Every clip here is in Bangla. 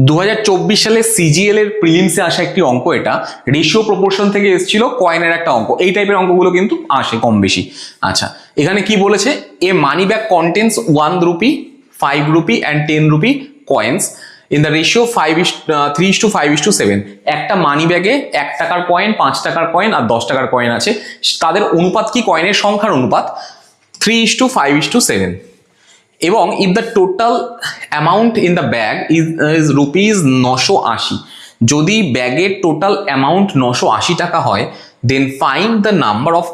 2024 সালে সিজিএল এর প্রিলিমসে আসা একটি অঙ্ক, এটা রেশিও প্রপোর্শন থেকে এসেছিল, কয়েনের একটা অঙ্ক। এই টাইপের অঙ্কগুলো কিন্তু আসে কম বেশি। আচ্ছা, এখানে কি বলেছে, a money bag contains 1 rupee, 5 rupee and 10 rupee coins in the ratio 3:5:7। একটা মানি ব্যাগে 1 টাকার কয়েন, 5 টাকার কয়েন আর 10 টাকার কয়েন আছে, তাদের অনুপাত কি? কয়েনের সংখ্যার অনুপাত 3:5:7। এবং if the total amount in the bag is rupees 980, যদি ব্যাগের টোটাল অ্যামাউন্ট 980 টাকা হয়, then find the number of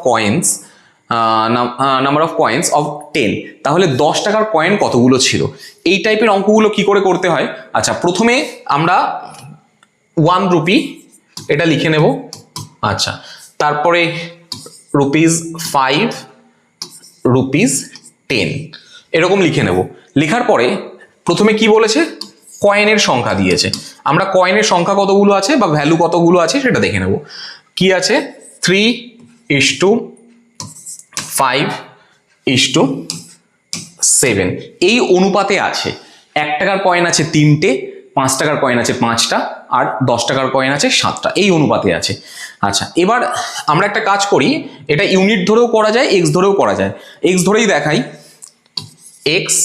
coins of 10। তাহলে 10 টাকার কয়েন কতগুলো ছিল? এই টাইপের অঙ্কগুলো কি করে করতে হয়? আচ্ছা, প্রথমে আমরা 1 রুপি এটা লিখে নেব। আচ্ছা, তারপরে রুপিজ 5, রুপিজ 10 এরকম লিখে নেব। লেখার পরে প্রথমে কি বলেছে? কয়েনের সংখ্যা দিয়েছে। আমরা কয়েনের সংখ্যা কতগুলো আছে বা ভ্যালু কতগুলো আছে সেটা দেখে নেব। কি আছে? 3:5:7 এই অনুপাতে আছে। 1 টাকার কয়েন আছে 3টে, 5 টাকার কয়েন আছে 5টা আর 10 টাকার কয়েন আছে 7টা, এই অনুপাতে আছে। আচ্ছা, এবার আমরা একটা কাজ করি, এটা ইউনিট ধরেও করা যায়, এক্স ধরেও করা যায়। এক্স ধরেই দেখাই। এক্স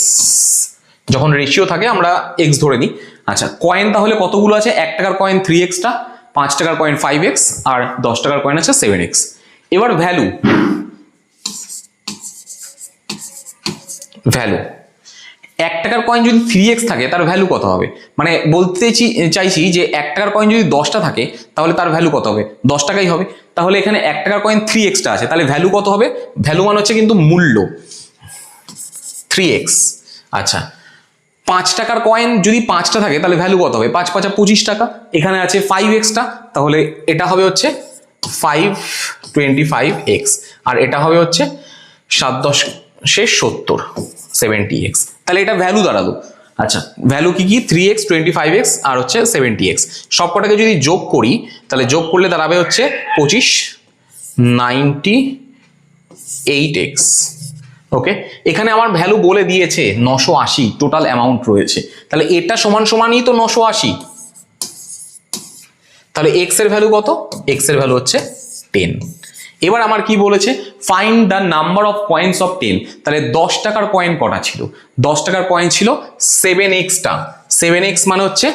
যখন রেশিও থাকে আমরা এক্স ধরে নিই। আচ্ছা, কয়েন তাহলে কতগুলো আছে? 1 টাকার কয়েন 3xটা, 5 টাকার কয়েন 5x আর 10 টাকার কয়েন আছে 7x। এবার ভ্যালু 1 টাকার কয়েন যদি 3x থাকে তার ভ্যালু কত হবে? মানে বলতে চাইছি যে 1 টাকার কয়েন যদি 10টা থাকে তাহলে তার ভ্যালু কত হবে? 10 টাকাই হবে। তাহলে এখানে 1 টাকার কয়েন 3xটা আছে, তাহলে ভ্যালু কত হবে? ভ্যালু মানে হচ্ছে কিন্তু মূল্য 3x। আচ্ছা, 5 টাকার কয়েন যদি 5টা থাকে তাহলে ভ্যালু কত হবে? 5×5 = 25 টাকা। এখানে আছে 5xটা, তাহলে এটা হবে হচ্ছে 525x আর এটা হবে হচ্ছে 7×10=70 70x। তাহলে এটা ভ্যালু দাঁড়ালো। আচ্ছা, ভ্যালু কি কি? 3x, 25x আর হচ্ছে 70x। সবকটাকে যদি যোগ করি তাহলে যোগ করলে দাঁড়াবে হচ্ছে 25 98x। ওকে, এখানে আমার ভ্যালু বলে দিয়েছে 980 টোটাল অ্যামাউন্ট রয়েছে, তাহলে এটা সমান সমানই তো 980। তাহলে এক্স এর ভ্যালু কত? এক্স এর ভ্যালু হচ্ছে 10। এবার আমার কি বলেছে? Find the number of coins of 10। তাহলে 10 টাকার কয়েন কটা ছিল? 10 টাকার কয়েন ছিল 7xটা। 7x মানে হচ্ছে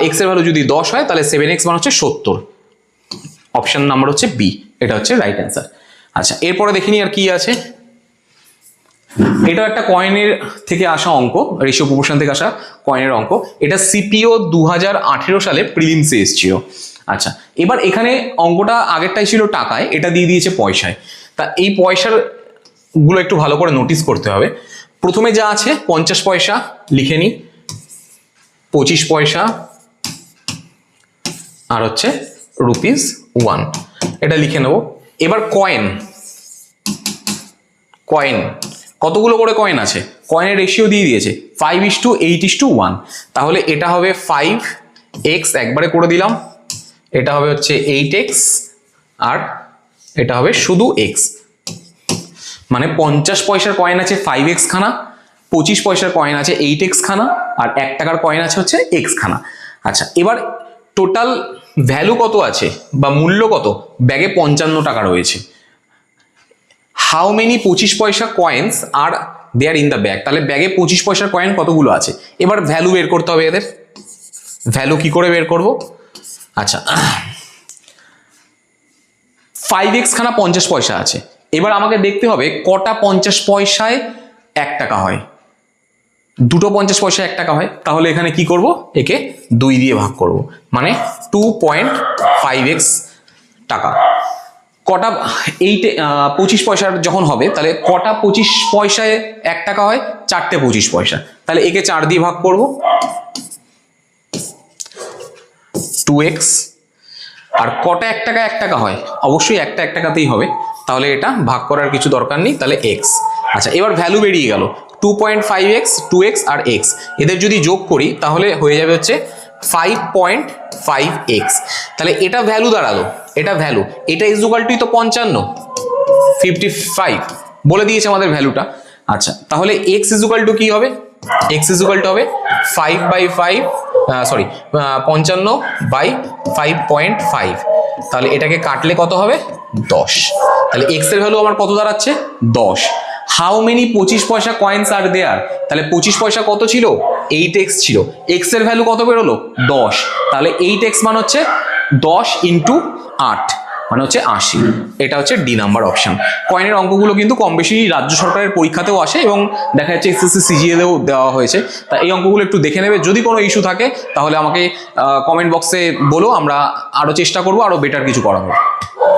এক্স এর ভ্যালু যদি 10 হয় তাহলে 7x মানে হচ্ছে 70। অপশন নাম্বার হচ্ছে বি, এটা হচ্ছে রাইট অ্যান্সার। আচ্ছা, এরপরে দেখিনি আর কি আছে। এটাও একটা কয়েনের থেকে আসা অঙ্ক, রেশিও প্রপোর্শন থেকে আসা কয়েনের অঙ্ক। এটা সিপিও 2018 সালে প্রিলিমসে এসেছিল। আচ্ছা, এবার এখানে অঙ্কটা আগেরটাই ছিল টাকায়, এটা দিয়ে দিয়েছে পয়সায়। তা এই পয়সার গুলো একটু ভালো করে নোটিস করতে হবে। প্রথমে যা আছে 50 পয়সা লিখে নি, 25 পয়সা আর হচ্ছে রুপিস 1 এটা লিখে নেব। এবার কয়েন কতগুলো করে কয়েন আছে? কয়েনের রেশিও দিয়ে দিয়েছে 5:8:1। তাহলে এটা হবে 5x একবারে করে দিলাম, এটা হবে হচ্ছে 8x আর এটা হবে শুধু x। মানে 50 পয়সার কয়েন আছে 5x খানা, 25 পয়সার কয়েন আছে 8x খানা আর 1 টাকার কয়েন আছে হচ্ছে x খানা। আচ্ছা, এবার টোটাল ভ্যালু কত আছে বা মূল্য কত? ব্যাগে 55 টাকা রয়েছে। How many 25 paisa coins are there in the bag. তাহলে ব্যাগে 25 পয়সার কয়েন কতগুলো আছে? এবার ভ্যালু বের করতে হবে এদের। ভ্যালু কি করে বের করব? আচ্ছা, 5x খানা 50 পয়সা আছে। এবার আমাকে দেখতে হবে কটা 50 পয়সায় 1 টাকা হয়। দুটো 50 পয়সায় 1 টাকা হয়, তাহলে এখানে কি করব? একে 2 দিয়ে ভাগ করব, মানে 2.5x টাকা। কটা 25 পয়সার যখন হবে তাহলে কটা 25 পয়সায় 1 টাকা হয়? 4টে 25 পয়সা, তাহলে একে 4 দিয়ে ভাগ করব, 2x। আর কটা 1 টাকা 1 টাকা হয়? অবশ্যই একটা 1 টাকাতেই হবে, তাহলে এটা ভাগ করার কিছু দরকার নেই, তাহলে x। আচ্ছা, এবার ভ্যালু বেরিয়ে গেল 2.5x, 2x আর x, এদের যদি যোগ করি তাহলে হয়ে যাবে হচ্ছে 5.5x। তাহলে এটা ভ্যালু দাঁড়ালো, এটা ভ্যালু, এটা ইকুয়াল টু তো 55 বলে দিয়েছে আমাদের ভ্যালুটা। আচ্ছা, তাহলে x ইকুয়াল টু কি হবে? x ইকুয়াল টু হবে 5/5 সরি 55/5.5, তাহলে এটাকে কাটলে কত হবে 10। তাহলে এক্স এর ভ্যালু আমার কত দাঁড়াচ্ছে 10। How many 25 paisa coins are দেয়ার, তাহলে 25 পয়সা কত ছিল 8x ছিল, এক্স এর ভ্যালু কত বেরোলো 10, তাহলে 8x মান হচ্ছে 10 ইন্টু 8 মানে হচ্ছে 80। এটা হচ্ছে ডি নাম্বার অপশন। কয়েনের অঙ্কগুলো কিন্তু কম বেশি রাজ্য সরকারের পরীক্ষাতেও আসে এবং দেখা যাচ্ছে এসএসসি সিজিএলেও দেওয়া হয়েছে। তা এই অঙ্কগুলো একটু দেখে নেবে, যদি কোনো ইস্যু থাকে তাহলে আমাকে কমেন্ট বক্সে বলো, আমরা আরো চেষ্টা করবো আরো বেটার কিছু করাবো।